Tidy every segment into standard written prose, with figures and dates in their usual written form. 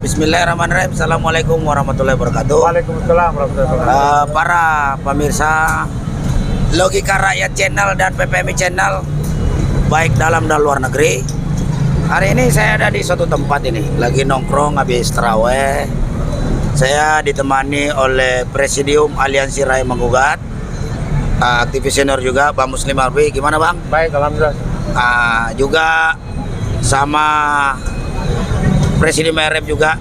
Bismillahirrahmanirrahim. Assalamualaikum warahmatullahi wabarakatuh. Waalaikumsalam warahmatullahi wabarakatuh. Para pemirsa Logika Rakyat Channel dan PPMI Channel, baik dalam dan luar negeri. Hari ini saya ada di suatu tempat ini, lagi nongkrong habis taraweh. Saya ditemani oleh Presidium Aliansi Rakyat Menggugat, aktivis senior juga, Bang Muslim Arbi. Gimana Bang? Baik, alhamdulillah. Juga sama Presiden RF juga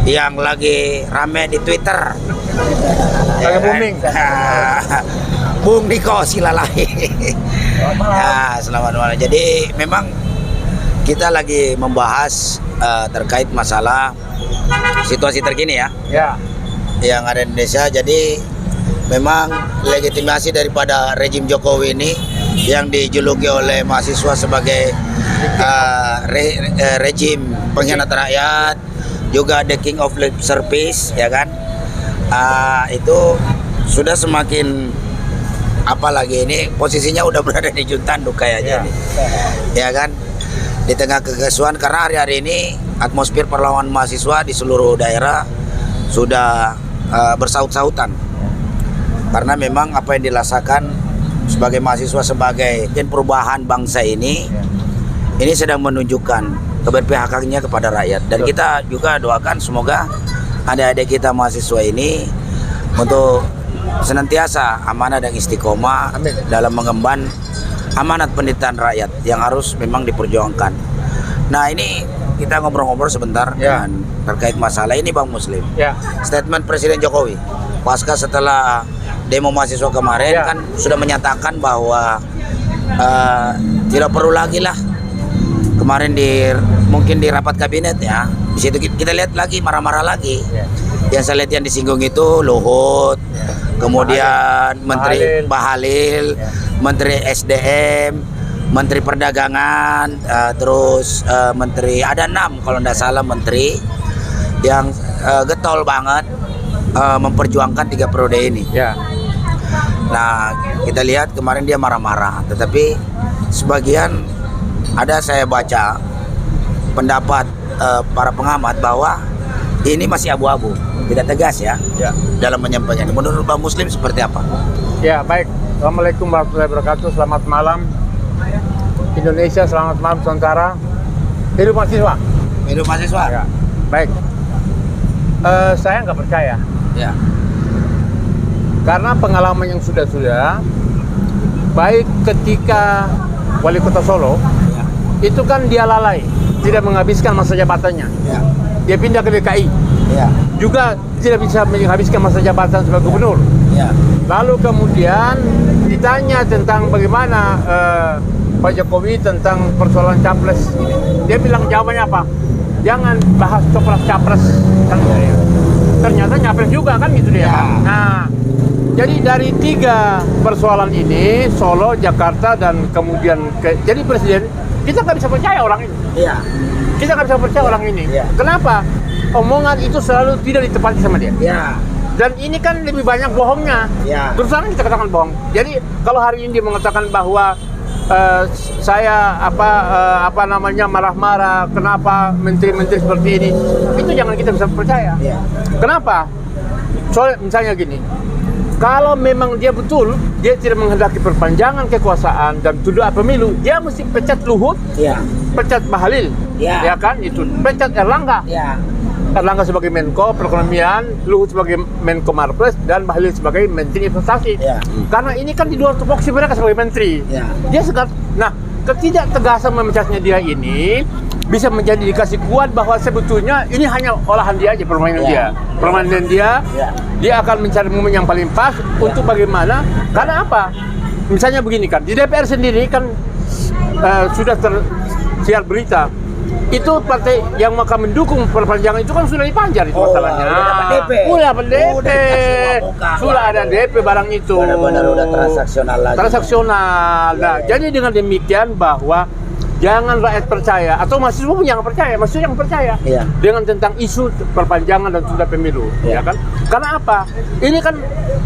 yang lagi rame di Twitter. Lagi booming. Bung Niko Silalahi. Selamat malam. Jadi memang kita lagi membahas terkait masalah situasi terkini ya. Ya. Yang ada di Indonesia. Jadi memang legitimasi daripada rejim Jokowi ini yang dijuluki oleh mahasiswa sebagai rejim pengkhianat rakyat, juga the king of lip service, ya kan? Itu sudah semakin apalagi ini posisinya udah berada di Juntanduk kayaknya, ya kan? Di tengah kegesuan, karena hari-hari ini atmosfer perlawanan mahasiswa di seluruh daerah sudah bersaut-sautan, karena memang apa yang dirasakan sebagai mahasiswa, sebagai perubahan bangsa ini sedang menunjukkan keberpihakannya kepada rakyat. Dan kita juga doakan semoga adik-adik kita mahasiswa ini untuk senantiasa amanah dan istiqomah dalam mengemban amanat penderitaan rakyat yang harus memang diperjuangkan. Nah, ini kita ngobrol-ngobrol sebentar dengan terkait masalah ini Bang Muslim. Statement Presiden Jokowi pasca setelah demo mahasiswa kemarin kan sudah menyatakan bahwa tidak perlu lagi lah kemarin mungkin di rapat kabinet ya. Di situ kita lihat lagi marah-marah lagi. Yang saya lihat yang disinggung itu Luhut, kemudian Menteri Bahlil, Menteri SDM, Menteri Perdagangan, terus Menteri, ada 6 kalau tidak salah menteri yang getol banget memperjuangkan 3 periode ini. Nah, kita lihat kemarin dia marah-marah, tetapi sebagian ada saya baca pendapat para pengamat bahwa ini masih abu-abu, tidak tegas ya dalam menyampaikan. Menurut Bang Muslim seperti apa? Ya, baik. Assalamualaikum warahmatullahi wabarakatuh. Selamat malam Indonesia, selamat malam Nusantara. Hidup mahasiswa. Hidup mahasiswa. Ya. Baik. Saya nggak percaya. Ya. Karena pengalaman yang sudah-sudah, baik ketika Wali Kota Solo, itu kan dia lalai, tidak menghabiskan masa jabatannya. Dia pindah ke DKI, juga tidak bisa menghabiskan masa jabatan sebagai gubernur. Lalu kemudian ditanya tentang bagaimana Pak Jokowi tentang persoalan capres ini. Dia bilang jawabannya apa? Jangan bahas capres. Ternyata nyapres juga kan gitu dia. Nah, jadi dari 3 persoalan ini, Solo, Jakarta, dan kemudian jadi presiden, kita nggak bisa percaya orang ini. Kita nggak bisa percaya orang ini. Kenapa? Omongan itu selalu tidak ditepati sama dia. Dan ini kan lebih banyak bohongnya. Terus terang kita katakan bohong. Jadi kalau hari ini dia mengatakan bahwa saya marah-marah, kenapa menteri-menteri seperti ini, itu jangan kita bisa percaya. Kenapa? Soalnya misalnya gini, kalau memang dia betul, dia tidak menghendaki perpanjangan kekuasaan dan tunda pemilu, dia mesti pecat Luhut, pecat Bahlil, ya kan, itu pecat Erlangga. Erlangga sebagai Menko Perekonomian, Luhut sebagai Menko Marves, dan Bahlil sebagai Menteri Investasi. Karena ini kan di luar tupoksi mereka sebagai menteri. Dia segar. Nah, ketidaktegasan memecatnya dia ini bisa menjadi dikasih kuat bahwa sebetulnya ini hanya olahan dia aja, permainan dia. Permainan dia, dia akan mencari momen yang paling pas untuk bagaimana. Karena apa? Misalnya begini kan, di DPR sendiri kan sudah tersiar berita. Itu partai yang maka mendukung perpanjangan itu kan sudah dipanjar itu masalahnya. Udah DP. Sudah ada DP barang itu. Benar-benar udah transaksional lagi. Nah, jadi dengan demikian bahwa jangan rakyat percaya atau mahasiswa pun jangan percaya, mahasiswa yang percaya dengan tentang isu perpanjangan dan tunda pemilu, ya kan? Karena apa? Ini kan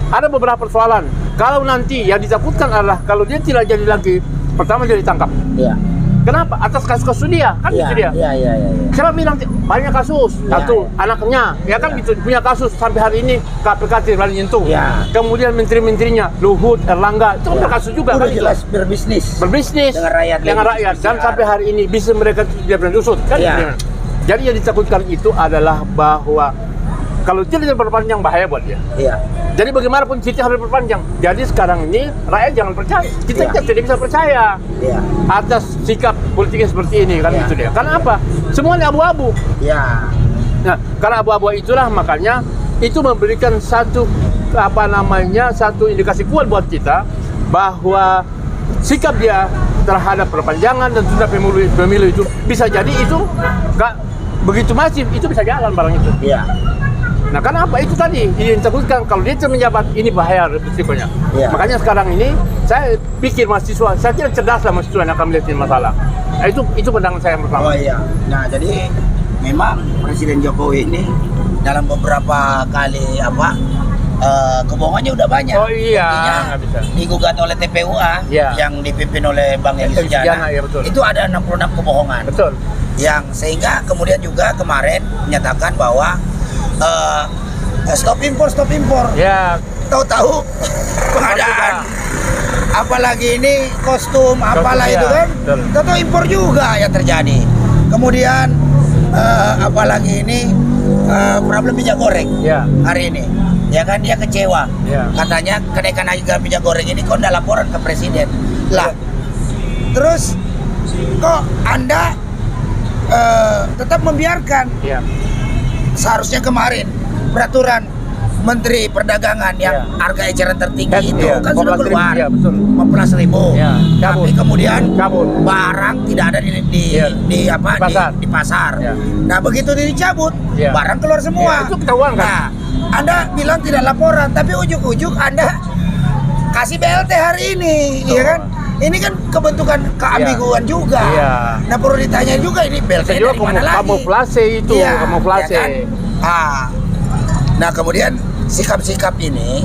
ada beberapa persoalan. Kalau nanti yang ditakutkan adalah kalau dia tidak jadi lagi, pertama dia ditangkap. Kenapa? Atas kasus-kasus dia, kan Iya, itu dia. iya. Siapa bilang banyak kasus? Satu, anaknya, ya kan gitu punya kasus sampai hari ini KPK tidak berani nyentuh. Iya. Kemudian menteri-menterinya Luhut, Erlangga, itu kan berkasus juga Udah kan. jelas berbisnis. Berbisnis Dengan rakyat. dan sampai hari ini bisa mereka tidak berani usut kan. Iya. Jadi yang ditakutkan itu adalah bahwa kalau tidak diperpanjang bahaya buat dia. Iya. Jadi bagaimanapun kita harus diperpanjang. Jadi sekarang ini rakyat jangan percaya. Kita Iya. tidak bisa percaya Iya. atas sikap politiknya seperti ini kan. Iya. Itu dia. Karena apa? Semuanya abu-abu. Iya. Nah, karena abu-abu itulah makanya itu memberikan satu satu indikasi kuat buat kita bahwa sikap dia terhadap perpanjangan dan tunda pemilu itu bisa jadi itu nggak begitu masif, itu bisa jalan barang itu. Iya. Nah, karena apa? Itu tadi yang ditakutkan kalau dia menjabat ini bahaya risikonya. Iya. Makanya sekarang ini saya pikir mahasiswa, saya kira cerdas lah mahasiswa yang akan melihat ini masalah. Nah, itu pandangan saya yang pertama. Oh iya. Nah, jadi memang Presiden Jokowi ini dalam beberapa kali kebohongannya udah banyak. Oh iya, Buktinya nggak bisa. digugat oleh TPUA Iya. yang dipimpin oleh Bang Egy Sujana. Ya, betul. Itu ada 66 kebohongan. Betul. Yang sehingga kemudian juga kemarin menyatakan bahwa stop impor. Ya, Tahu-tahu pengadaan apalagi ini kostum apalah ya, itu kan. betul. Tahu impor juga yang terjadi. Kemudian apalagi ini problem minyak goreng ya. hari ini. Ya kan dia kecewa. Ya. Katanya kenaikan harga minyak goreng ini kok nggak laporan ke presiden. Lah. Terus kok Anda tetap membiarkan? Ya. Seharusnya kemarin peraturan Menteri Perdagangan yang harga eceran tertinggi itu Iya, kan sudah 14.000, keluar iya, betul. 14.000. Ya, Tapi cabut. kemudian Cabut. barang tidak ada Iya, di pasar. Ya. Nah, begitu dicabut, Iya. barang keluar semua. Iya, itu ketahuan kan? Nah, Anda bilang tidak laporan, tapi ujuk-ujuk Anda kasih BLT hari ini, Betul. ya kan? Ini kan kebentukan keambiguan juga. Iya. Nah, perlu ditanya juga ini BLT Saya juga dari mana lagi? kamuflase itu, Iya, kamuflase. ya kan? Nah, kemudian sikap-sikap ini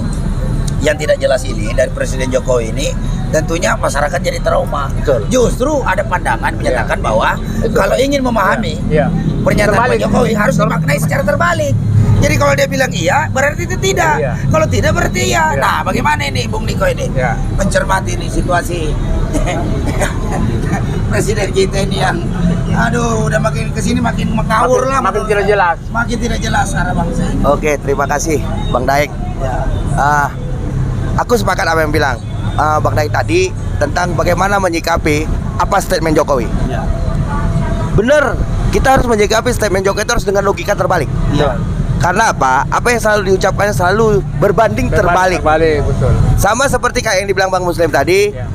yang tidak jelas ini dari Presiden Jokowi ini tentunya masyarakat jadi trauma. Betul. Justru ada pandangan menyatakan bahwa Betul. kalau ingin memahami Ya. pernyataan Pak Terbalik. Jokowi harus dimaknai secara terbalik. Jadi kalau dia bilang iya, berarti itu tidak. Iya. Kalau tidak berarti iya. Iya. Nah, bagaimana ini Bung Niko ini? Iya. Mencermati ini situasi Presiden kita ini yang udah makin kesini makin mengawur lah. Makin tidak jelas. Makin tidak jelas arah bangsa ini. Oke, terima kasih Bang Daeng. Ya. Aku sepakat apa yang bilang Bang Daeng tadi tentang bagaimana menyikapi apa statement Jokowi. Ya. Bener, kita harus menyikapi statement Jokowi itu harus dengan logika terbalik. Ya. Karena apa? Apa yang selalu diucapkan selalu berbanding terbalik. Terbalik, betul. Sama seperti kayak yang dibilang Bang Muslim tadi, Ya.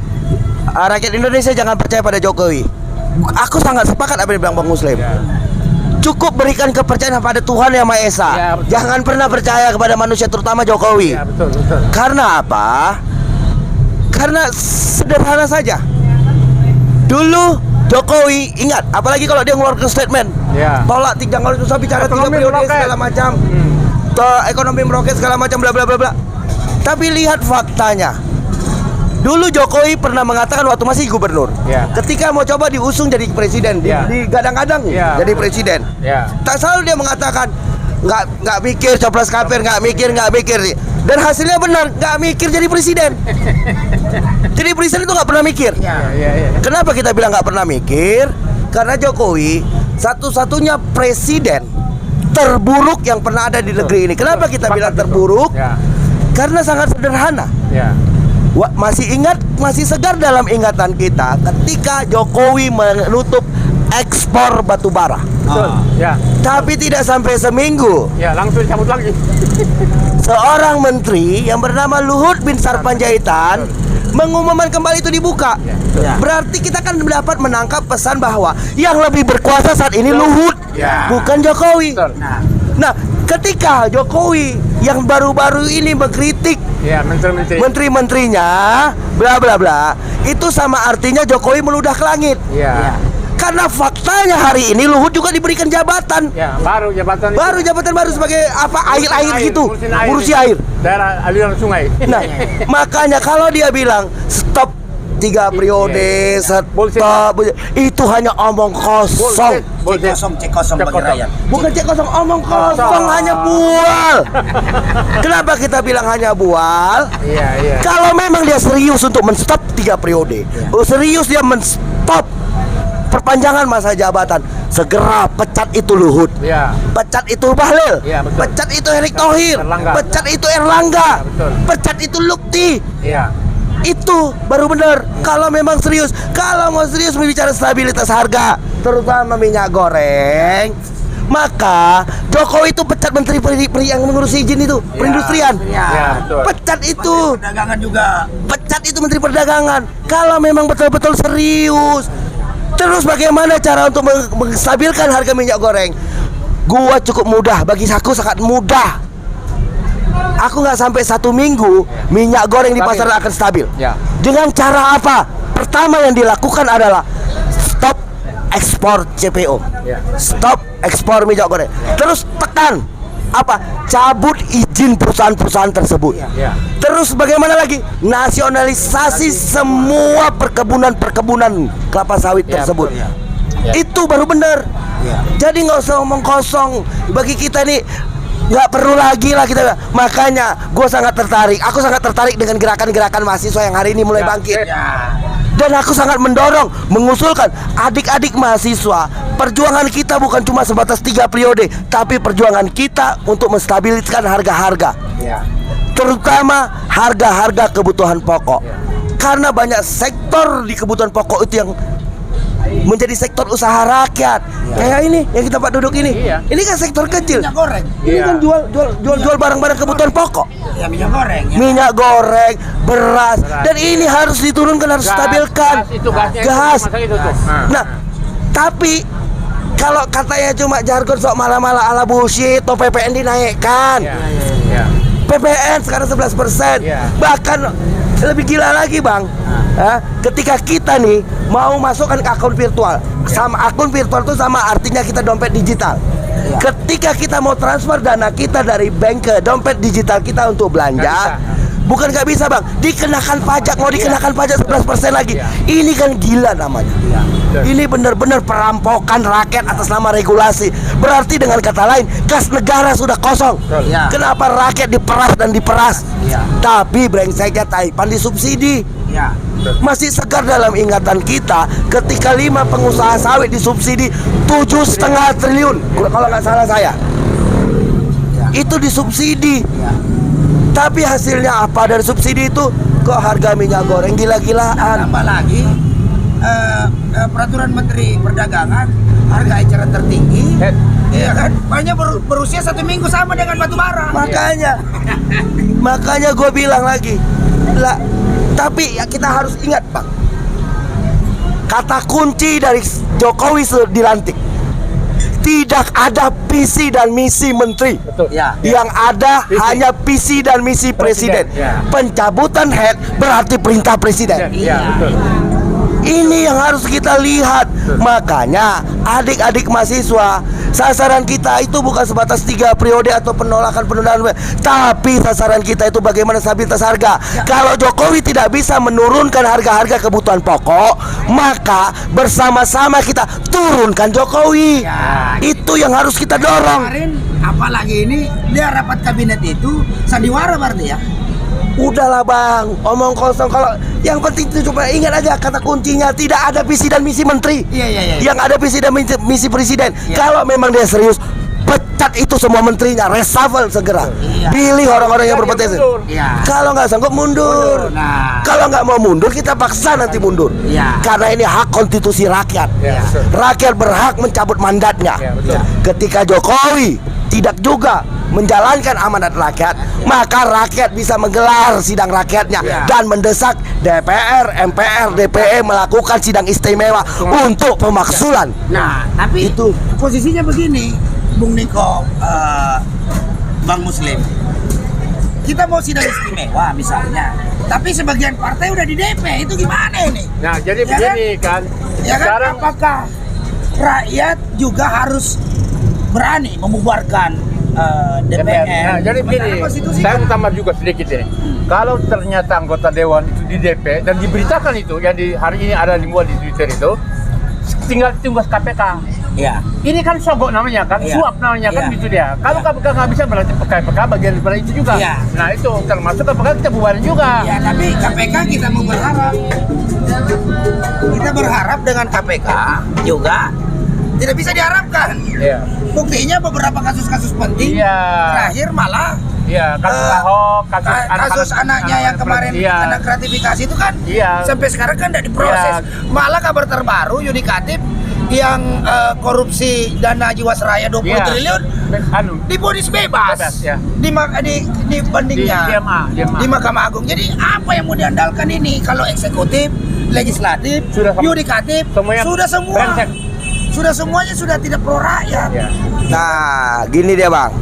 Rakyat Indonesia jangan percaya pada Jokowi. Aku sangat sepakat apa yang dibilang Bang Muslim. Ya. Cukup berikan kepercayaan pada Tuhan Yang Maha Esa. Ya, betul. Jangan pernah percaya kepada manusia, terutama Jokowi. Ya, betul. Karena apa? Karena sederhana saja. Dulu Jokowi ingat, apalagi kalau dia ngeluarkan statement, Ya. tolak jangan usah bicara 3 Ekonomi periode meroket. segala macam, ekonomi meroket segala macam, bla bla bla bla. Tapi lihat faktanya. Dulu Jokowi pernah mengatakan waktu masih gubernur, Ya. ketika mau coba diusung jadi presiden, Ya. digadang-gadang Ya. jadi presiden. Ya. Tak selalu dia mengatakan nggak mikir coplos kafir, nggak mikir. Dan hasilnya benar, nggak mikir jadi presiden. Jadi presiden itu nggak pernah mikir. Ya. Kenapa kita bilang nggak pernah mikir? Karena Jokowi satu-satunya presiden terburuk yang pernah ada di negeri ini. Kenapa kita bilang terburuk? Ya. Karena sangat sederhana. Ya. Masih segar dalam ingatan kita ketika Jokowi menutup ekspor batu bara. Betul. Ya. Tapi tidak sampai seminggu, Ya, langsung cabut lagi. seorang menteri yang bernama Luhut bin Sarpanjaitan mengumumkan kembali itu dibuka. Ya. Berarti kita kan dapat menangkap pesan bahwa yang lebih berkuasa saat ini Luhut, Ya. bukan Jokowi. Betul. Nah, ketika Jokowi yang baru-baru ini mengkritik Ya, menteri-menteri. menteri-menterinya, bla bla bla, itu sama artinya Jokowi meludah ke langit. Ya. Karena faktanya hari ini Luhut juga diberikan jabatan. Ya, baru jabatan itu. Jabatan baru sebagai apa, air gitu, ngurusin ngurusi air. Daerah aliran sungai. Nah, makanya kalau dia bilang stop 3 periode stop. Itu hanya omong kosong. Cek kosong bagi rakyat. Bukan cek kosong, omong kosong, hanya bual. Kenapa kita bilang hanya bual? Iya. Kalau memang dia serius untuk menstop 3 periode, serius dia menstop perpanjangan masa jabatan, segera pecat itu Luhut, Iya. pecat itu Bahlil, Iya, betul. pecat itu Erick Thohir, Erlangga. pecat itu Erlangga, Iya, betul. pecat itu Lukti. Iya. Itu baru benar. Kalau memang serius, kalau mau serius berbicara stabilitas harga, terutama minyak goreng, maka Jokowi itu pecat menteri yang mengurus izin itu, perindustrian. Iya, betul. Pecat itu, Perdagangan juga. pecat itu menteri perdagangan. Kalau memang betul-betul serius. Terus bagaimana cara untuk menstabilkan harga minyak goreng? Gua cukup mudah, bagi aku sangat mudah. Aku nggak sampai 1 minggu minyak goreng di pasar akan stabil. Ya. Dengan cara apa? Pertama yang dilakukan adalah stop ekspor CPO, Ya. stop ekspor minyak goreng. Terus tekan apa? Cabut izin perusahaan-perusahaan tersebut. Ya. Terus bagaimana lagi? Nasionalisasi semua perkebunan kelapa sawit Ya, tersebut. betul, ya. Itu baru benar. Ya. Jadi nggak usah omong kosong. Bagi kita nih nggak perlu lagi lah kita. Makanya gue sangat tertarik. Aku sangat tertarik dengan gerakan-gerakan mahasiswa yang hari ini mulai Ya. bangkit. Ya. Dan aku sangat mendorong, mengusulkan adik-adik mahasiswa, perjuangan kita bukan cuma sebatas 3 periode, tapi perjuangan kita untuk menstabilkan harga-harga, Ya. terutama harga-harga kebutuhan pokok. Karena banyak sektor di kebutuhan pokok itu yang menjadi sektor usaha rakyat. Kayak ini yang kita Pak duduk ini. Iya. Ini kan sektor kecil. Minyak goreng. Ini Iya. kan jual barang-barang kebutuhan pokok. Ya minyak goreng. Ya. Minyak goreng, beras, dan ini harus diturunkan, harus stabilkan. Gas itu gasnya Gas. itu, masalah itu tuh. Nah, tapi kalau katanya cuma jargon sok malah-malah ala bullshit, atau PPN dinaikkan. Ya. PPN sekarang 11%. Iya. Bahkan lebih gila lagi, Bang. Ketika kita nih mau masukkan ke akun virtual. Sama akun virtual itu sama artinya kita dompet digital. Ketika kita mau transfer dana kita dari bank ke dompet digital kita untuk belanja, bukan nggak bisa, Bang, dikenakan pajak, mau dikenakan pajak 11% lagi. Ini kan gila namanya. Ini benar-benar perampokan rakyat atas nama regulasi. Berarti dengan kata lain, kas negara sudah kosong. Ya. Kenapa rakyat diperas dan diperas? Ya. Tapi brengseknya Taipan disubsidi. Ya. Masih segar dalam ingatan kita ketika 5 pengusaha sawit disubsidi 7,5 triliun kalau nggak salah saya. Itu disubsidi. Ya. Tapi hasilnya apa dari subsidi itu? Kok harga minyak goreng gila-gilaan. Apalagi peraturan Menteri Perdagangan harga eceran tertinggi. Iya kan? Banyak berusia 1 minggu sama dengan batu bara. Makanya gue bilang lagi lah. Tapi ya kita harus ingat, Bang, kata kunci dari Jokowi dilantik, tidak ada visi dan misi menteri. Betul. Ya. Yang ada Visi. hanya visi dan misi presiden. Ya. Pencabutan head berarti perintah presiden. Iya, betul. Ini yang harus kita lihat. Makanya adik-adik mahasiswa, sasaran kita itu bukan sebatas 3 periode atau penolakan penundaan, tapi sasaran kita itu bagaimana stabilitas harga. Kalau Jokowi tidak bisa menurunkan harga-harga kebutuhan pokok, maka bersama-sama kita turunkan Jokowi. Ya. Itu yang harus kita dorong. Kemarin apalagi ini dia rapat kabinet itu sandiwara berarti ya. Udahlah, Bang, omong kosong. Kalau yang penting itu coba ingat aja kata kuncinya, tidak ada visi dan misi menteri. Iya. Yang ada visi dan misi presiden. Iya. Kalau memang dia serius, pecat itu semua menterinya, reshuffle segera. Iya. Pilih orang-orang yang berpotensi. Iya. Kalau nggak sanggup mundur. Nah. Kalau nggak mau mundur, kita paksa nanti mundur. Iya. Karena ini hak konstitusi rakyat. Iya, betul. Rakyat berhak mencabut mandatnya. Iya, betul. Ketika Jokowi tidak juga menjalankan amanat rakyat, maka rakyat bisa menggelar sidang rakyatnya dan mendesak DPR, MPR, DPE melakukan sidang istimewa untuk pemaksulan. Nah, tapi Itu. posisinya begini, Bung Niko, Bang Muslim. Kita mau sidang istimewa misalnya, tapi sebagian partai udah di DP, itu gimana ini? Nah, jadi Ya begini kan. Ya kan? Sekarang Apakah rakyat juga harus berani membubarkan DPR. Nah, jadi begini, Sementara konstitusi saya kan- mau tambah juga sedikit ini. Kalau ternyata anggota dewan itu di DP dan diberitakan itu yang di hari ini ada dimuat di Twitter itu, tinggal ditunggu KPK. Ya. Ini kan sogok namanya kan, Iya. suap namanya kan Iya. gitu dia. Kalau Iya. KPK nggak bisa berarti KPK bagian daripada itu juga. Iya. Nah itu termasuk KPK kita bubarin juga. Ya, tapi KPK kita mau berharap. Kita berharap dengan KPK juga tidak bisa diharapkan. Iya. Buktinya beberapa kasus-kasus penting Iya. terakhir malah Iya, kasus Eh, Ahok, kasus kasus anaknya yang kemarin iya. kena gratifikasi itu kan Iya. sampai sekarang kan tidak diproses. Iya. Malah kabar terbaru Yudikatif yang korupsi dana Jiwasraya 20 Iya. triliun Anu, divonis bebas, Bebas, ya. di bandingnya Di DMA. di Mahkamah Agung. Jadi apa yang mau diandalkan ini kalau eksekutif, legislatif, Sudah sama. yudikatif Semuanya sudah semua brengsek. sudah semuanya sudah tidak pro rakyat. Iya. Nah, gini dia bang.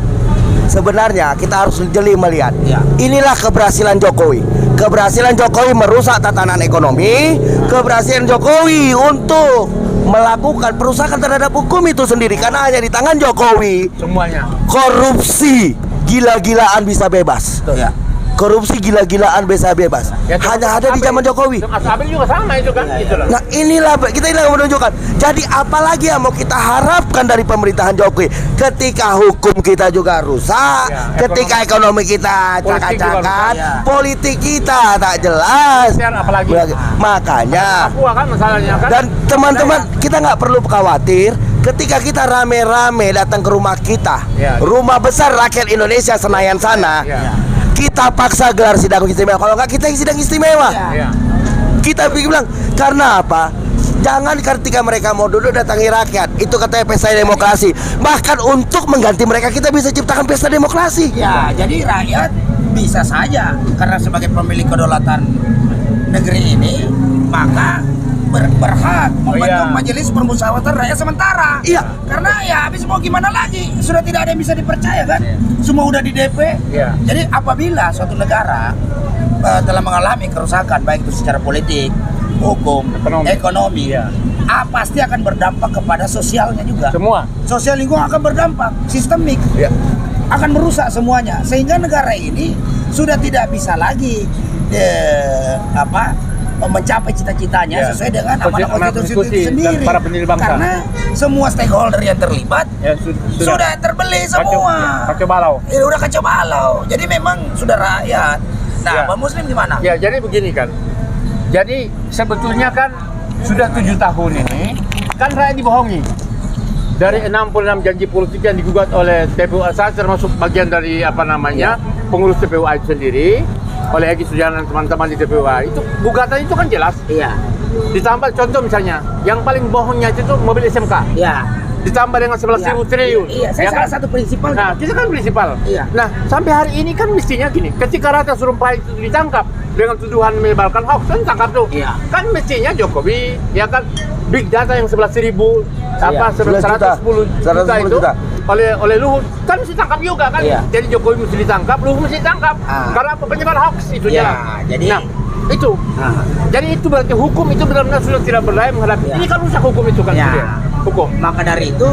Sebenarnya kita harus jeli melihat. Ya. Inilah keberhasilan Jokowi. Keberhasilan Jokowi merusak tatanan ekonomi. Keberhasilan Jokowi untuk melakukan perusakan terhadap hukum itu sendiri. Karena hanya di tangan Jokowi Semuanya. korupsi gila-gilaan bisa bebas. Ya. Korupsi gila-gilaan bisa bebas. Ya, Hanya ada di zaman Jokowi. Mas Abil juga sama itu kan, gitu loh. Nah inilah kita ini menunjukkan. Jadi apalagi yang mau kita harapkan dari pemerintahan Jokowi ketika hukum kita juga rusak, Ya, ketika ekonomi kita Politik juga cakak-cakak, rusak, ya. politik kita tak jelas. Kemudian apalagi? Makanya Papua kan masalahnya kan. dan teman-teman kita nggak perlu khawatir ketika kita rame-rame datang ke rumah kita, Ya. rumah besar rakyat Indonesia Senayan sana. Ya. Kita paksa gelar sidang istimewa. Kalau nggak kita yang sidang istimewa. Iya. Kita bilang karena apa? Jangan ketika mereka mau duduk datangi rakyat. Itu katanya pesta demokrasi. Bahkan untuk mengganti mereka kita bisa ciptakan pesta demokrasi. Ya, jadi rakyat bisa saja karena sebagai pemilik kedaulatan negeri ini maka berhak membentuk iya. majelis permusyawaratan rakyat sementara. Iya. Karena ya habis mau gimana lagi? Sudah tidak ada yang bisa dipercaya kan? Semua udah di DP. Iya. Jadi apabila suatu negara telah mengalami kerusakan baik itu secara politik, hukum, ekonomi, Iya. pasti akan berdampak kepada sosialnya juga. Semua. Sosial lingkungan akan berdampak sistemik. Iya. Akan merusak semuanya sehingga negara ini sudah tidak bisa lagi mencapai cita-citanya Ya. sesuai dengan Konstitusi amanah konstitusi itu dan sendiri. para pendiri bangsa. Karena semua stakeholder yang terlibat Ya, sudah terbeli semua. Kacau balau. Ya, udah kacau balau. Jadi memang sudah rakyat. Nah, Ya. Pak Muslim gimana? Ya, jadi begini kan. Jadi sebetulnya kan sudah 7 tahun ini kan rakyat dibohongi. Dari 66 janji politik yang digugat oleh TPUA, saya termasuk bagian dari pengurus TPUA itu sendiri, oleh Egy Sujana dan teman-teman di TPUA. Itu gugatan itu kan jelas. Iya. Ditambah contoh misalnya, yang paling bohongnya itu mobil SMK. Iya. Ditambah dengan 11.000 triliun. Iya, saya Ya salah kan? satu prinsipal. Nah, kita kan prinsipal. Iya. Nah, sampai hari ini kan mestinya gini, ketika Ratna Sarumpait itu ditangkap dengan tuduhan menyebarkan hoax, kan tangkap tuh. Iya. Kan mestinya Jokowi, ya kan, big data yang 11.000, Iya. 110 juta itu juta. oleh Luhut, kan mesti tangkap juga kan. Iya. Jadi Jokowi mesti ditangkap, Luhut mesti ditangkap. Karena apa? Penyebar hoax itu Iya, jalan. jadi- Nah, itu. Nah. Jadi itu berarti hukum itu benar-benar sudah tidak berdaya menghadapi. Iya. Ini kan rusak hukum itu kan. Ya. sebenarnya. Hukum. Maka dari itu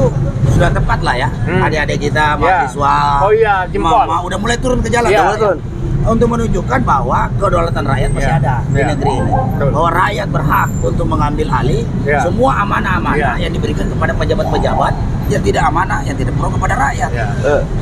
sudah tepat lah ya, adik-adik kita mahasiswa. Oh iya, jempol. Udah mulai turun ke jalan. Iya, Pak, turun. Untuk menunjukkan bahwa kedaulatan rakyat masih Iya, ada di iya. negeri ini. Betul. Bahwa rakyat berhak untuk mengambil alih Iya. semua amanah-amanah Iya. yang diberikan kepada pejabat-pejabat yang tidak amanah, yang tidak pro kepada rakyat. Ya.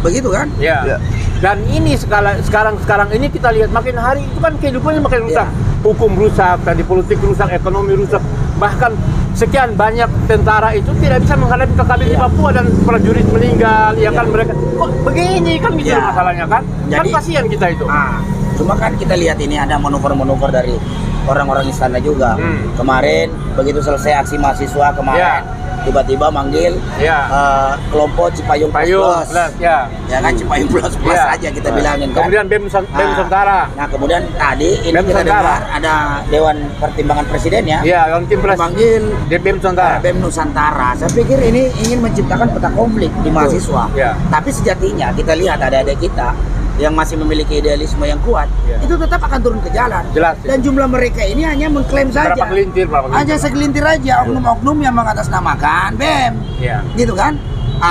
Begitu kan? Ya. Ya. Dan ini sekarang ini kita lihat makin hari itu kan kehidupannya makin rusak. Ya. Hukum rusak, tadi politik rusak, ekonomi rusak. Bahkan sekian banyak tentara itu tidak bisa menghadapi KKB di Ya. Papua dan prajurit meninggal, ya kan mereka. Kok begini kan gitu Ya. masalahnya kan? Kan Jadi- kasihan kita itu. Cuma kan kita lihat ini ada manuver-manuver dari orang-orang istana juga. Kemarin begitu selesai aksi mahasiswa kemarin, Ya. tiba-tiba manggil Ya. kelompok Cipayung Payung, Plus. ya. Ya kan Cipayung Plus Ya. aja kita bilangin kan. Kemudian BEM Nusantara. Nah kemudian tadi ini BEM kita Nusantara. dengar ada Dewan Pertimbangan Presiden ya. Ya, yang tim pres Memanggil di BEM Nusantara. BEM Nusantara. Saya pikir ini ingin menciptakan peta konflik di mahasiswa. Ya. Tapi sejatinya kita lihat ada kita yang masih memiliki idealisme yang kuat, Ya. itu tetap akan turun ke jalan. Jelas. Dan jumlah mereka ini hanya mengklaim saja. Berapa gelintir. Hanya segelintir aja oknum-oknum yang mengatasnamakan BEM. Ya. Gitu kan?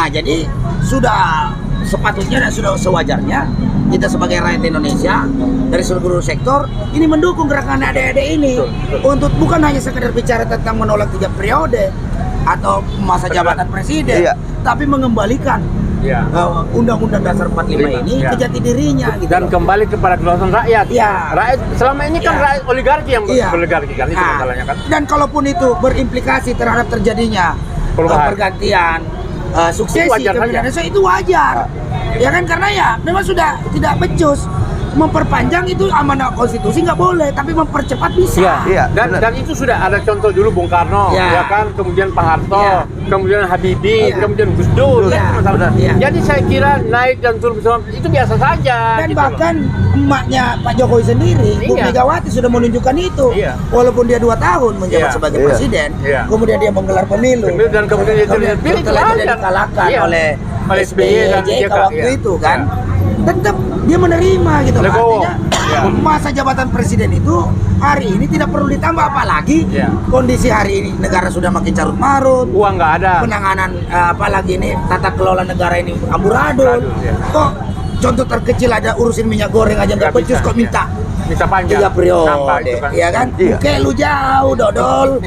Jadi sudah sepatutnya dan sudah sewajarnya kita sebagai rakyat Indonesia dari seluruh sektor ini mendukung gerakan adik-adik ini untuk bukan hanya sekedar bicara tentang menolak 3 periode atau masa jabatan presiden, tapi mengembalikan Undang-Undang Dasar 45 ini ke jati dirinya gitu dan kembali kepada kedaulatan rakyat. Rakyat selama ini kan rakyat oligarki yang beroligarki kan, itu masalahnya kan. Dan kalaupun itu berimplikasi terhadap terjadinya pergantian suksesi kepemimpinan itu wajar. Ya kan, karena ya memang sudah tidak becus. Memperpanjang itu amanah konstitusi nggak boleh, tapi mempercepat bisa. Dan itu sudah ada contoh dulu Bung Karno, ya kan, kemudian Pak Harto, kemudian Habibie, kemudian Gus Dur, Jadi saya kira naik dan turun bersama itu biasa saja. Dan gitu bahkan emaknya Pak Jokowi sendiri, Bu Megawati sudah menunjukkan itu. Walaupun dia 2 tahun menjabat sebagai presiden, kemudian dia menggelar pemilu, dan kemudian dia terpilih, setelah itu dikalahkan oleh SBY dan JK waktu itu kan. Tetap dia menerima gitu. Artinya masa jabatan presiden itu hari ini tidak perlu ditambah, apalagi kondisi hari ini negara sudah makin carut marut, uang nggak ada, penanganan apalagi ini tata kelola negara ini amburadul. Kok contoh terkecil ada urusin minyak goreng aja nggak becus, kok minta panjang 3 periode, ya kan? Kayak lu jauh dodol.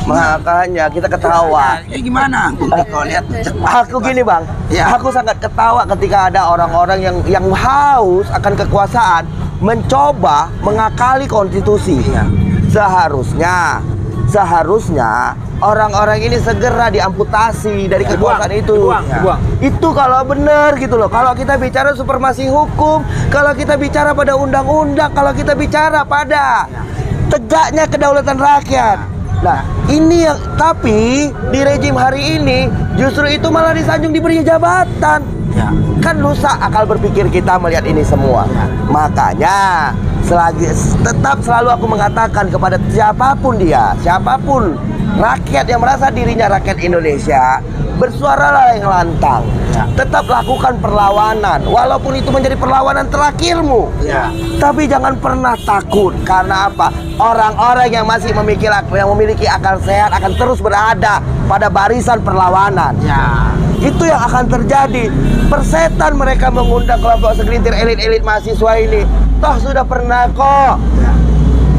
Makanya kita ketawa. Ini gimana? Kalau lihat Aku gini Bang, aku sangat ketawa ketika ada orang-orang yang haus akan kekuasaan mencoba mengakali konstitusi. Seharusnya orang-orang ini segera diamputasi dari kekuasaan itu. Itu kalau benar gitu loh. Kalau kita bicara supremasi hukum, kalau kita bicara pada undang-undang, kalau kita bicara pada tegaknya kedaulatan rakyat. Nah, ini yang tapi di rejim hari ini justru itu malah disanjung diberi jabatan. Kan rusak akal berpikir kita melihat ini semua. Makanya tetap selalu aku mengatakan kepada siapapun rakyat yang merasa dirinya rakyat Indonesia, bersuaralah yang lantang. Tetap lakukan perlawanan, walaupun itu menjadi perlawanan terakhirmu. Tapi jangan pernah takut, karena apa? Orang-orang yang masih memiliki akal sehat akan terus berada pada barisan perlawanan. Itu yang akan terjadi. Persetan mereka mengundang kelompok segelintir elit-elit mahasiswa ini. Toh sudah pernah kok.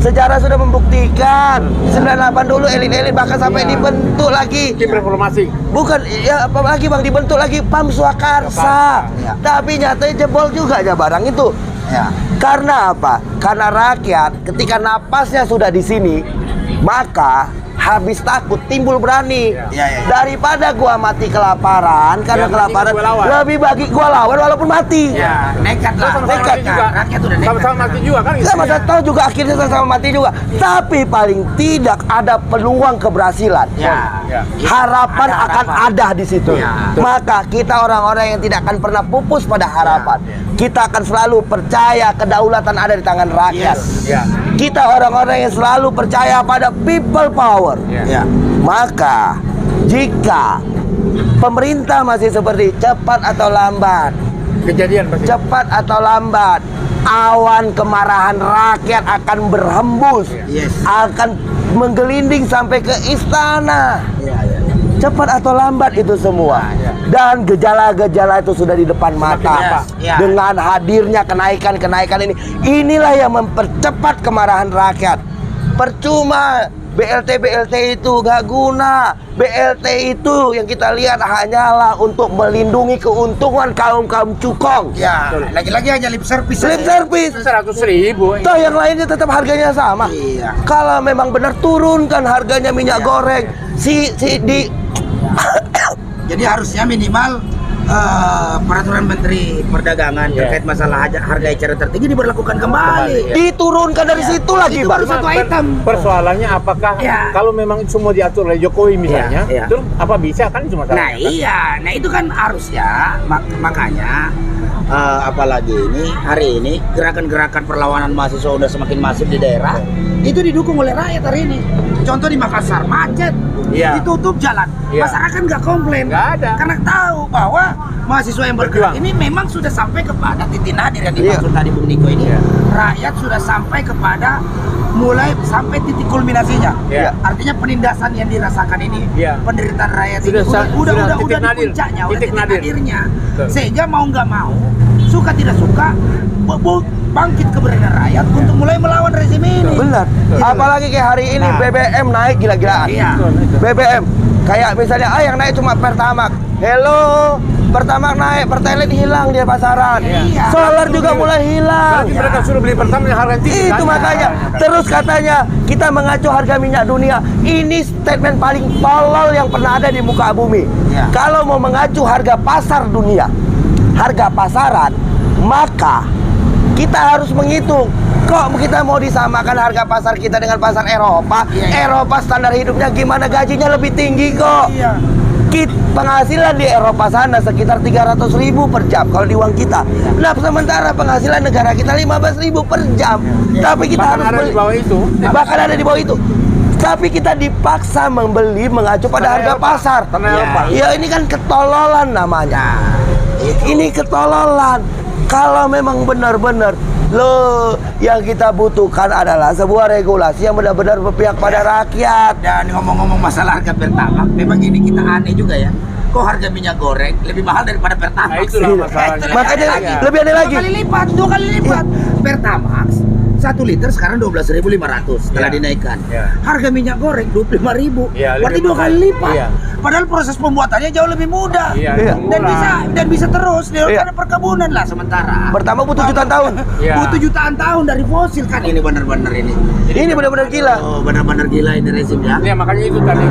Sejarah sudah membuktikan 98 dulu elit-elit bahkan sampai dibentuk lagi tim reformasi. Bukan ya apalagi Bang, dibentuk lagi PAM Swakarsa. Tapi nyatanya jebol juga aja barang itu. Karena apa? Karena rakyat ketika napasnya sudah di sini, maka habis takut timbul berani. Daripada gua mati kelaparan karena kelaparan, lebih bagi gua lawan walaupun mati. Nekat lah. Nekat juga. Rakyat udah nekat. Sama-sama mati juga kan. Sama tahu juga akhirnya sama-sama mati juga. Tapi paling tidak ada peluang keberhasilan. Harapan akan ada di situ. Maka kita orang-orang yang tidak akan pernah pupus pada harapan. Kita akan selalu percaya kedaulatan ada di tangan rakyat. Kita orang-orang yang selalu percaya pada people power. Maka jika pemerintah masih seperti cepat atau lambat, cepat atau lambat, awan kemarahan rakyat akan berhembus, akan menggelinding sampai ke istana. Cepat atau lambat itu semua. Dan gejala-gejala itu sudah di depan mata. Dengan hadirnya kenaikan-kenaikan ini, inilah yang mempercepat kemarahan rakyat. Percuma BLT itu gak guna. BLT itu yang kita lihat hanyalah untuk melindungi keuntungan kaum-kaum cukong. Lagi-lagi hanya lip service. 100.000. Toh yang lainnya tetap harganya sama. Kalau memang benar turunkan harganya minyak goreng. Jadi harusnya minimal peraturan Menteri Perdagangan terkait masalah harga eceran tertinggi diberlakukan kembali. Diturunkan dari situ lagi, itu Bang. baru satu item. Persoalannya apakah kalau memang itu semua diatur oleh Jokowi misalnya, itu apa bisa kan cuma Nah nah itu kan harusnya makanya apalagi ini hari ini gerakan-gerakan perlawanan mahasiswa udah semakin masif di daerah, itu didukung oleh rakyat hari ini. Contoh di Makassar macet, ditutup jalan, masyarakat nggak komplain, karena tahu bahwa mahasiswa yang bergerak ini memang sudah sampai kepada titik nadir yang dimaksud tadi Bung Niko ini. Rakyat sudah sampai kepada mulai sampai titik kulminasinya. Iya. Artinya penindasan yang dirasakan ini, Iya. penderitaan rakyat Sudah ini sudah udah titik di nadir. puncaknya, udah Titik titik nadir. nadirnya. Betul. Sehingga mau nggak mau, suka tidak suka, bangkit keberanian rakyat untuk mulai melawan rezim ini. Benar. Gitu. Apalagi kayak hari ini Nah. BBM naik gila-gilaan. Iya. BBM kayak misalnya yang naik cuma Pertamax. Hello, Pertamax naik, Pertalite hilang di pasaran. Iya. Solar juga mulai hilang. Berarti mereka suruh beli pertama yang harga tinggi. Itu kan? makanya terus katanya kita mengacu harga minyak dunia. Ini statement paling tolol yang pernah ada di muka bumi. Ya. Kalau mau mengacu harga pasar dunia, harga pasaran, maka kita harus menghitung kok kita mau disamakan harga pasar kita dengan pasar Eropa. Iya. Eropa standar hidupnya gimana, gajinya lebih tinggi kok. Iya. Penghasilan di Eropa sana sekitar 300.000 per jam kalau di uang kita. Nah, sementara penghasilan negara kita 15.000 per jam. Tapi kita Bahkan harus ada beli, di bawah itu. bahkan ada di bawah itu. Tapi kita dipaksa membeli mengacu pada Tanah harga Eropa. pasar. Tanah Ya. Eropa. Ya ini kan ketololan namanya. Ini ketololan. Kalau memang benar-benar loh yang kita butuhkan adalah sebuah regulasi yang benar-benar berpihak pada rakyat. Dan ngomong-ngomong masalah harga Pertamax, memang ini kita aneh juga ya. Kok harga minyak goreng lebih mahal daripada Pertamax? Nah, itulah masalahnya. Makanya lebih aneh lagi. Dua kali lipat. Pertamax 1 liter sekarang 12.500 setelah Iya. dinaikkan. Iya. Harga minyak goreng 25.000. Iya, Berarti lebih 2 kali mahal. lipat. Iya. Padahal proses pembuatannya jauh lebih mudah. Iya, Iya. Dan bisa terus Iya. karena perkebunan lah sementara. Pertama butuh jutaan tahun. Iya. Butuh jutaan tahun dari fosil kan ini benar-benar ini. Ini benar-benar gila. Oh, benar-benar gila ini rezim ya. Ya makanya itu tadi.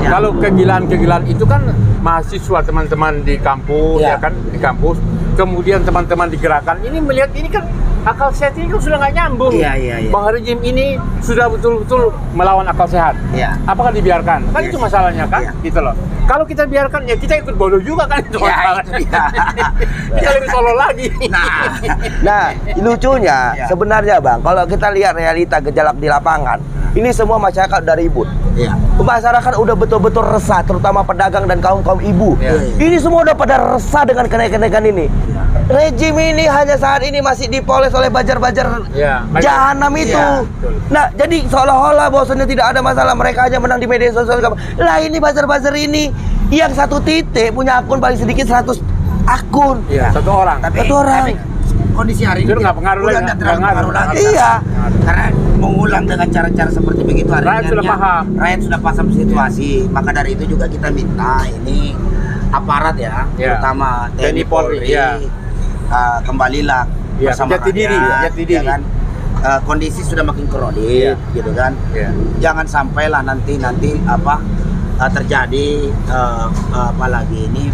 Ya. Kalau kegilaan-kegilaan itu kan mahasiswa teman-teman di kampus Ya. ya kan di kampus. Kemudian teman-teman di gerakan ini melihat ini kan akal sehat ini kan sudah nggak nyambung. Iya, iya, iya. Bahwa rezim ini sudah betul-betul melawan akal sehat. Iya. Apakah dibiarkan? Kan Iya. itu masalahnya kan, Iya. gitu loh. Kalau kita biarkan ya kita ikut bodoh juga kan itu Iya, masalahnya. itu dia. Kita lebih tolol lagi. Nah, Nah, lucunya Ya. sebenarnya Bang, kalau kita lihat realita gejolak di lapangan, ini semua masyarakat udah ribut. iya. Masyarakat udah betul-betul resah, terutama pedagang dan kaum-kaum ibu. Ya. Ini semua udah pada resah dengan kenaikan-kenaikan ini. Rejim ini hanya saat ini masih dipoles oleh bajar-bajar Ya, bajar. jahanam itu. Ya, betul. Nah, jadi seolah-olah bahwasanya tidak ada masalah, mereka hanya menang di media sosial. Lah ini bajar-bajar ini yang satu titik punya akun paling sedikit 100 akun. Iya, satu orang. Satu orang. tapi kondisi hari Itu ini nggak pengaruh udah lagi, nggak nggak terlalu ngaruh, pengaruh lagi. Iya. Karena mengulang dengan cara-cara seperti begitu hari Rakyat ini sudah artinya paham. Rakyat sudah paham situasi. Maka dari itu juga kita minta ini aparat ya, Ya. terutama TNI Polri, ya. Kembalilah Ya, bersama jati diri, rakyat, jati diri. ya kan? Kondisi sudah makin krodit, Ya. gitu kan. Ya. Jangan sampailah nanti terjadi apalagi ini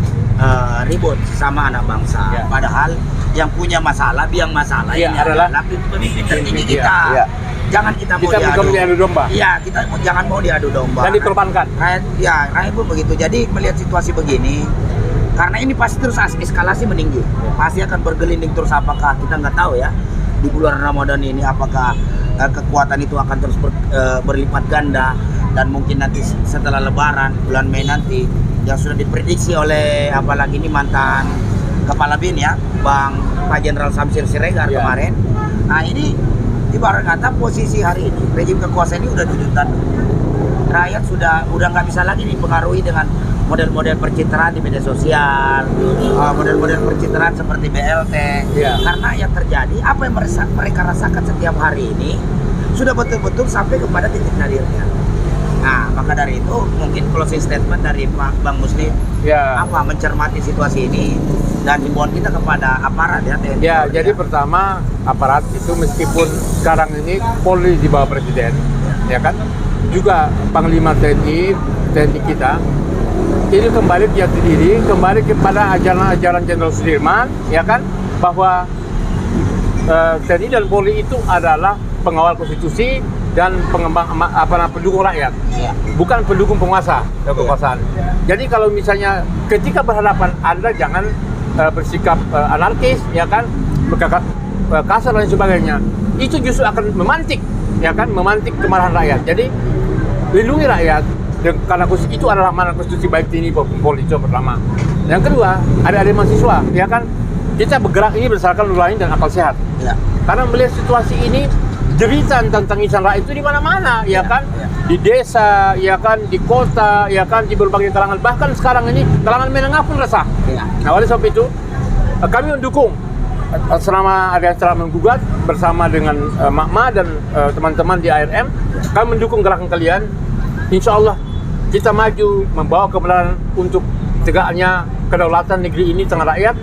ribut sama anak bangsa. Ya. Padahal yang punya masalah, biang masalah Ya, ini adalah adalah pemimpin tertinggi Ya. kita. Ya. Jangan kita mau Kita bukan diadu domba. Iya, kita jangan mau diadu domba. Dan dikorbankan. Rakyat pun begitu. Jadi melihat situasi begini, karena ini pasti terus eskalasi meninggi, pasti akan bergelinding terus. Apakah kita nggak tahu ya di bulan Ramadan ini apakah kekuatan itu akan terus berlipat ganda, dan mungkin nanti setelah Lebaran bulan Mei nanti yang sudah diprediksi oleh apalagi ini mantan Kepala BIN ya, Pak Jenderal Samsir Siregar Ya. kemarin. Nah ini ibarat kata posisi hari ini rejim kekuasaan ini udah dudutan. Rakyat sudah nggak bisa lagi dipengaruhi dengan model-model pencitraan di media sosial, model-model pencitraan seperti BLT. Ya. Karena yang terjadi apa yang mereka rasakan setiap hari ini sudah betul-betul sampai kepada titik nadirnya. Nah, maka dari itu mungkin closing statement dari Pak Bang Muslim Ya. apa mencermati situasi ini dan himbauan kita kepada aparat ya TNI. Ya, Polri, jadi pertama aparat itu meskipun sekarang ini Polri di bawah Presiden, ya kan, juga Panglima TNI kita ini kembali jati diri, kembali kepada ajaran-ajaran Jenderal Sudirman, ya kan, bahwa TNI dan Polri itu adalah pengawal konstitusi dan pendukung rakyat, Ya. bukan pendukung penguasa dan kekuasaan. Jadi kalau misalnya ketika berhadapan, Anda jangan bersikap anarkis, ya kan, kasar dan sebagainya. Itu justru akan memantik, ya kan, memantik kemarahan rakyat. Jadi lindungi rakyat, karena itu adalah amanat konstitusi baik TNI maupun Polri. Itu yang pertama. Yang kedua, adik-adik mahasiswa, ya kan, kita bergerak ini berdasarkan nurani dan akal sehat. Ya. Karena melihat situasi ini jeritan tentang insan rakyat itu di mana-mana, ya kan? Di desa, ya kan, di kota, ya kan, di berbagai kalangan. Bahkan sekarang ini kalangan menengah pun resah. Nah, oleh sebab itu kami mendukung selama ada acara menggugat bersama dengan Makma dan teman-teman di ARM. Kami mendukung gerakan kalian. Insya Allah kita maju membawa kebenaran untuk tegaknya kedaulatan negeri ini tengah rakyat,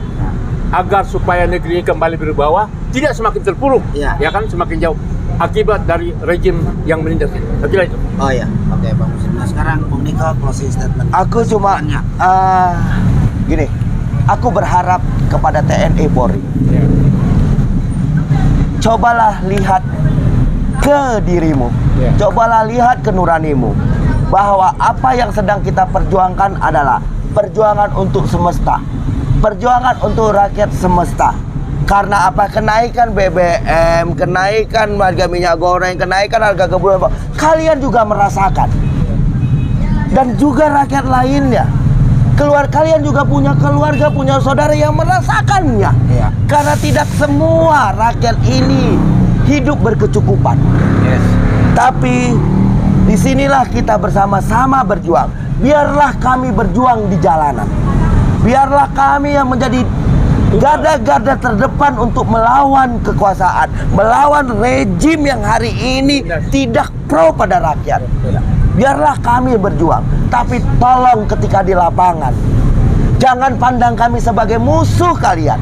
agar supaya negeri ini kembali berwibawa, tidak semakin terpuruk, ya kan, semakin jauh akibat dari rejim yang menindas ini. Saya kira itu. Oh ya, oke Bang Muslim. Nah sekarang Bung Niko closing statement. Aku cuma gini, aku berharap kepada TNI Polri, cobalah lihat ke dirimu, cobalah lihat ke nuranimu, bahwa apa yang sedang kita perjuangkan adalah perjuangan untuk semesta, perjuangan untuk rakyat semesta. Karena apa? Kenaikan BBM, kenaikan harga minyak goreng, kenaikan harga kebutuhan, kalian juga merasakan. Dan juga rakyat lainnya. Kalian juga punya keluarga, punya saudara yang merasakannya. Karena tidak semua rakyat ini hidup berkecukupan. Tapi disinilah kita bersama-sama berjuang. Biarlah kami berjuang di jalanan. Biarlah kami yang menjadi garda-garda terdepan untuk melawan kekuasaan, melawan rejim yang hari ini tidak pro pada rakyat. Biarlah kami berjuang, tapi tolong ketika di lapangan, jangan pandang kami sebagai musuh kalian.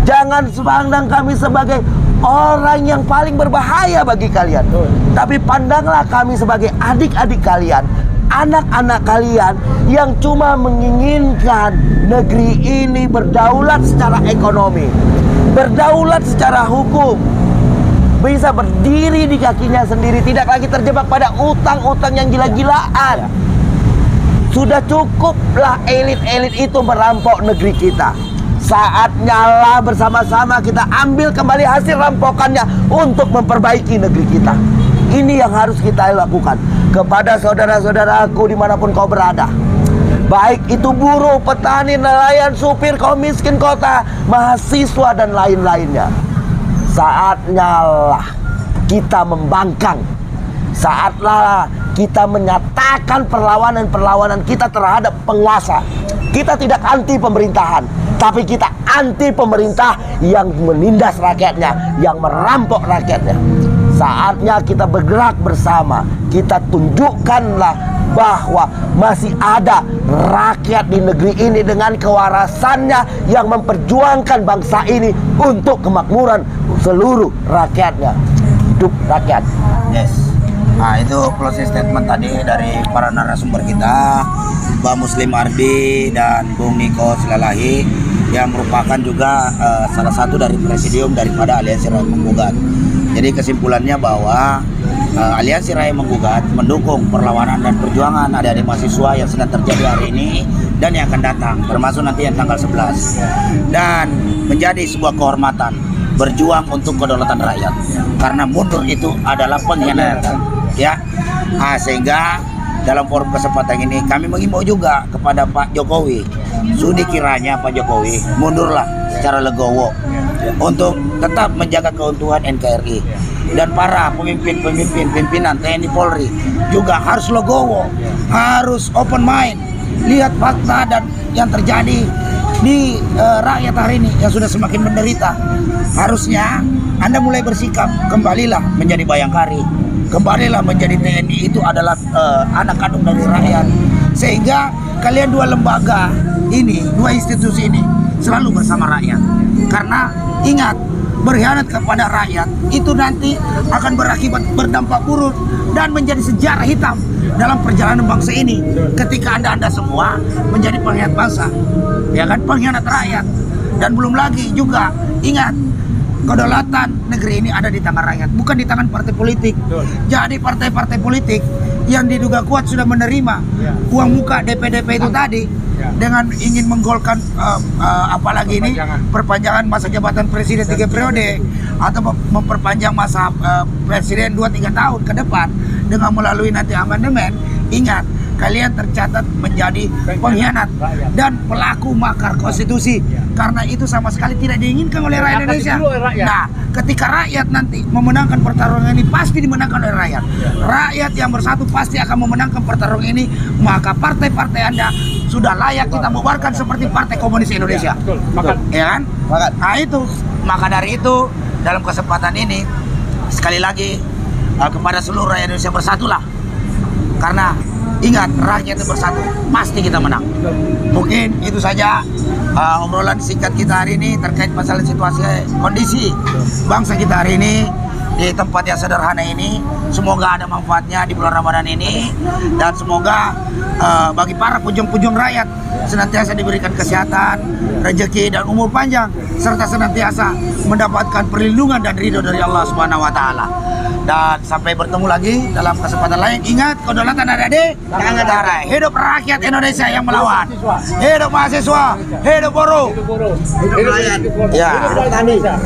Jangan pandang kami sebagai orang yang paling berbahaya bagi kalian. Tapi pandanglah kami sebagai adik-adik kalian, anak-anak kalian yang cuma menginginkan negeri ini berdaulat secara ekonomi, berdaulat secara hukum, bisa berdiri di kakinya sendiri, tidak lagi terjebak pada utang-utang yang gila-gilaan. Sudah cukuplah elit-elit itu merampok negeri kita. Saatnya lah bersama-sama kita ambil kembali hasil rampokannya untuk memperbaiki negeri kita. Ini yang harus kita lakukan. Kepada saudara-saudaraku dimanapun kau berada, baik itu buruh, petani, nelayan, supir, kaum miskin kota, mahasiswa dan lain-lainnya, saatnya lah kita membangkang. Saatlah kita menyatakan perlawanan kita terhadap penguasa. Kita tidak anti pemerintahan, tapi kita anti pemerintah yang menindas rakyatnya, yang merampok rakyatnya. Saatnya kita bergerak bersama. Kita tunjukkanlah bahwa masih ada rakyat di negeri ini dengan kewarasannya yang memperjuangkan bangsa ini untuk kemakmuran seluruh rakyatnya. Hidup rakyat. Yes. Nah itu closing statement tadi dari para narasumber kita, Bang Muslim Ardi dan Bung Niko Silalahi, yang merupakan juga salah satu dari presidium daripada Aliansi Rakyat Menggugat. Jadi kesimpulannya bahwa Aliansi Rakyat Menggugat mendukung perlawanan dan perjuangan adik-adik mahasiswa yang sedang terjadi hari ini dan yang akan datang, termasuk nanti yang tanggal 11. Dan menjadi sebuah kehormatan berjuang untuk kedaulatan rakyat, karena mundur itu adalah pengkhianatan, ya. Sehingga dalam forum kesempatan ini kami mengimbau juga kepada Pak Jokowi, sudi kiranya Pak Jokowi mundurlah secara legowo untuk tetap menjaga keutuhan NKRI, dan para pimpinan TNI Polri juga harus legowo, harus open mind, lihat fakta dan yang terjadi di rakyat hari ini yang sudah semakin menderita. Harusnya Anda mulai bersikap, kembalilah menjadi Bayangkari, kembalilah menjadi TNI, itu adalah anak kandung dari rakyat. Sehingga kalian dua lembaga ini, dua institusi ini selalu bersama rakyat. Karena ingat, berkhianat kepada rakyat itu nanti akan berakibat berdampak buruk dan menjadi sejarah hitam dalam perjalanan bangsa ini, ketika anda semua menjadi pengkhianat bangsa, ya kan, pengkhianat rakyat. Dan belum lagi juga ingat, kedaulatan negeri ini ada di tangan rakyat, bukan di tangan partai politik. Jadi partai-partai politik yang diduga kuat sudah menerima uang muka DP itu tadi dengan ingin menggolkan apalagi ini perpanjangan masa jabatan presiden 3 periode atau memperpanjang masa presiden 2-3 tahun ke depan dengan melalui nanti amandemen. Ingat, kalian tercatat menjadi pengkhianat dan pelaku makar konstitusi. Karena itu sama sekali tidak diinginkan oleh rakyat Indonesia. Nah, ketika rakyat nanti memenangkan pertarungan ini, pasti dimenangkan oleh rakyat. Rakyat yang bersatu pasti akan memenangkan pertarungan ini, maka partai-partai Anda sudah layak kita bubarkan seperti Partai Komunis Indonesia. Ya kan? Nah itu, maka dari itu dalam kesempatan ini sekali lagi kepada seluruh rakyat Indonesia, bersatulah. Karena ingat, rakyat itu bersatu, pasti kita menang. Mungkin itu saja obrolan singkat kita hari ini terkait masalah situasi kondisi bangsa kita hari ini di tempat yang sederhana ini. Semoga ada manfaatnya di bulan Ramadan ini, dan semoga bagi para pujung-pujung rakyat senantiasa diberikan kesehatan, rezeki dan umur panjang, serta senantiasa mendapatkan perlindungan dan ridho dari Allah Subhanahu wa taala. Dan sampai bertemu lagi dalam kesempatan lain. Ingat, kedaulatan ada di tangan darah. Hidup rakyat Indonesia yang melawan. Hidup mahasiswa, hidup buruh, Hidup rakyat. Ya. Hidup Indonesia.